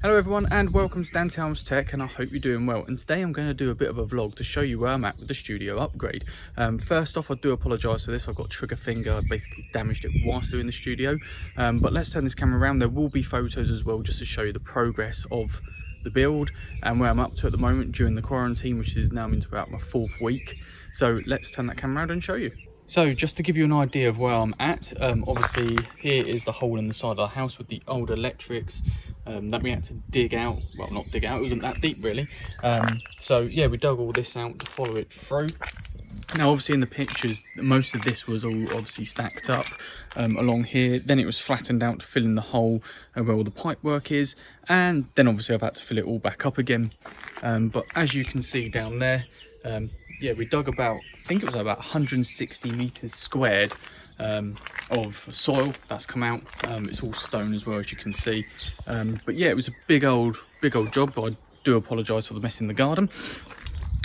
Hello everyone and welcome to Dante Tech, and I hope you're doing well. And today I'm going to do a bit of a vlog to show you where I'm at with the studio upgrade. First off, I do apologise for this. I've got trigger finger, I basically damaged it whilst doing the studio. But let's turn this camera around. There will be photos as well just to show you the progress of the build and where I'm up to at the moment during the quarantine, which is now into about my 4th week. So let's turn that camera around and show you. So just to give you an idea of where I'm at, obviously here is the hole in the side of the house with the old electrics that we had to dig out. Well, not dig out, it wasn't that deep really. So yeah, we dug all this out to follow it through. Now obviously in the pictures, most of this was all obviously stacked up along here. Then it was flattened out to fill in the hole where all the pipe work is. And then obviously I've had to fill it all back up again. But as you can see down there, yeah, we dug about, I think it was about 160 meters squared of soil that's come out. It's all stone as well, as you can see. But yeah, it was a big old job. But I do apologise for the mess in the garden.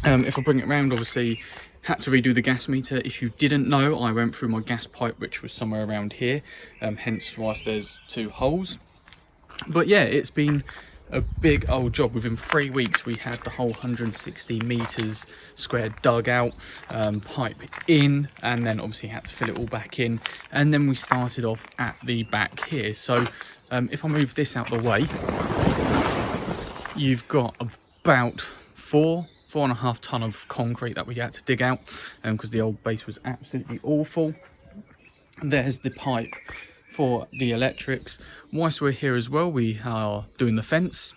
If I bring it round, obviously had to redo the gas meter. If you didn't know, I went through my gas pipe, which was somewhere around here, hence whilst there's 2 holes. But yeah, it's been a big old job. Within 3 weeks we had the whole 160 meters squared dug out, pipe in, and then obviously had to fill it all back in. And then we started off at the back here. So if I move this out the way, you've got about 4.5 ton of concrete that we had to dig out because the old base was absolutely awful. There's the pipe for the electrics. Whilst we're here as well, we are doing the fence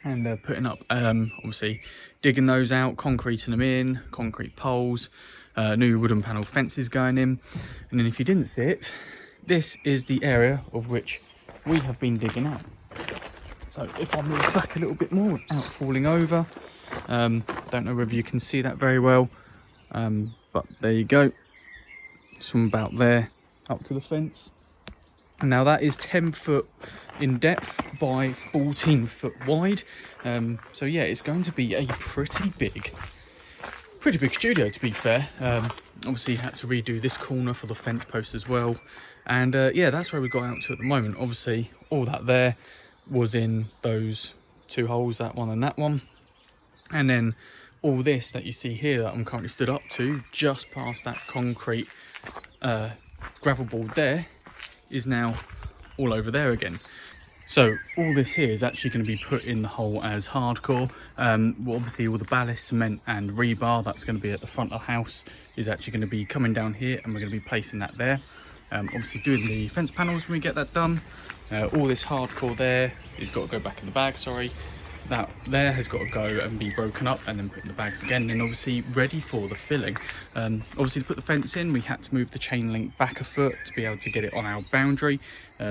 and putting up, obviously digging those out, concreting them in, concrete poles, new wooden panel fences going in. And then if you didn't see it, this is the area of which we have been digging out. So if I move back a little bit more without falling over, don't know whether you can see that very well, but there you go. It's from about there up to the fence. Now that is 10 foot in depth by 14 foot wide. So yeah, it's going to be a pretty big studio, to be fair. Obviously had to redo this corner for the fence post as well. And yeah, that's where we got out to at the moment. Obviously all that there was in those 2 holes, that one and that one. And then all this that you see here that I'm currently stood up to, just past that concrete gravel board there, is now all over there again. So all this here is actually going to be put in the hole as hardcore. Well, obviously all the ballast, cement and rebar that's going to be at the front of the house is actually going to be coming down here, and we're going to be placing that there. Obviously doing the fence panels when we get that done. All this hardcore there is got to go back in the bag, sorry. That there has got to go and be broken up and then put in the bags again, and obviously ready for the filling. Obviously to put the fence in, we had to move the chain link back a foot to be able to get it on our boundary.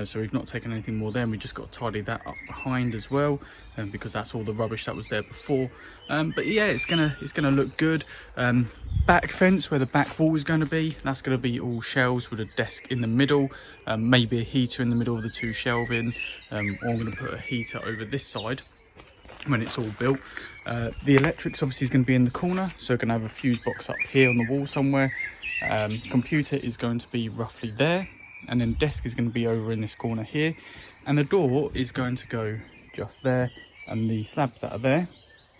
So we've not taken anything more there, and we just got to tidy that up behind as well, because that's all the rubbish that was there before. But yeah, it's gonna look good. Back fence where the back wall is going to be, that's going to be all shelves with a desk in the middle, maybe a heater in the middle of the 2 shelving, or I'm going to put a heater over this side when it's all built. The electrics obviously is going to be in the corner, so we're going to have a fuse box up here on the wall somewhere. Computer is going to be roughly there, and then desk is going to be over in this corner here, and the door is going to go just there, and the slabs that are there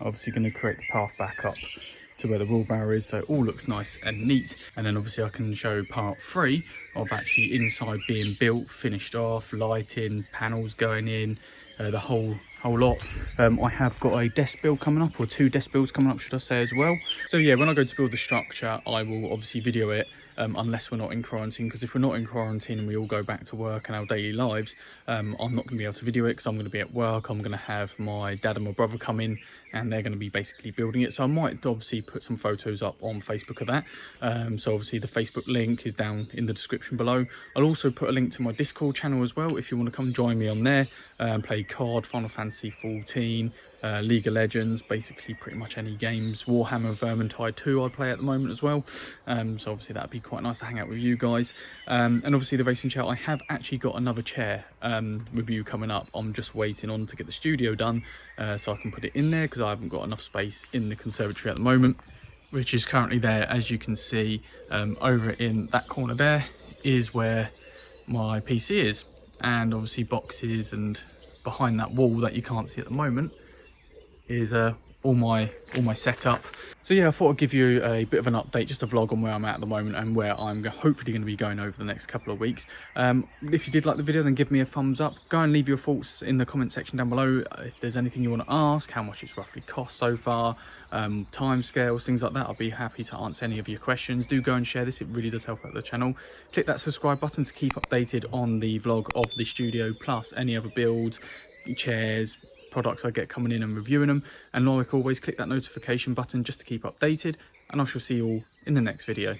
are obviously going to create the path back up to where the wheelbarrow is, so it all looks nice and neat. And then obviously I can show part 3 of actually inside being built, finished off, lighting, panels going in, the whole lot. I have got a desk build coming up, or 2 desk builds coming up should I say, as well. So yeah, when I go to build the structure, I will obviously video it, unless we're not in quarantine, because if we're not in quarantine and we all go back to work and our daily lives, I'm not going to be able to video it because I'm going to be at work. I'm going to have my dad and my brother come in, and they're going to be basically building it. So I might obviously put some photos up on Facebook of that. So obviously the Facebook link is down in the description below. I'll also put a link to my Discord channel as well if you want to come join me on there, play COD, Final Fantasy 14, League of Legends, basically pretty much any games. Warhammer Vermintide 2 I play at the moment as well. So obviously that'd be quite nice to hang out with you guys. And obviously the racing chair, I have actually got another chair review coming up. I'm just waiting on to get the studio done so I can put it in there, because I haven't got enough space in the conservatory at the moment, which is currently there. As you can see, over in that corner there is where my PC is. and obviously boxes, and behind that wall that you can't see at the moment is all my setup. So yeah, I thought I'd give you a bit of an update, just a vlog on where I'm at the moment and where I'm hopefully going to be going over the next couple of weeks. If you did like the video, then give me a thumbs up. Go and leave your thoughts in the comment section down below. If there's anything you want to ask, how much it's roughly cost so far, time scales, things like that, I'll be happy to answer any of your questions. Do go and share this, it really does help out the channel. Click that subscribe button to keep updated on the vlog of the studio, plus any other builds, chairs, products I get coming in and reviewing them. And like always, click that notification button just to keep updated, and I shall see you all in the next video.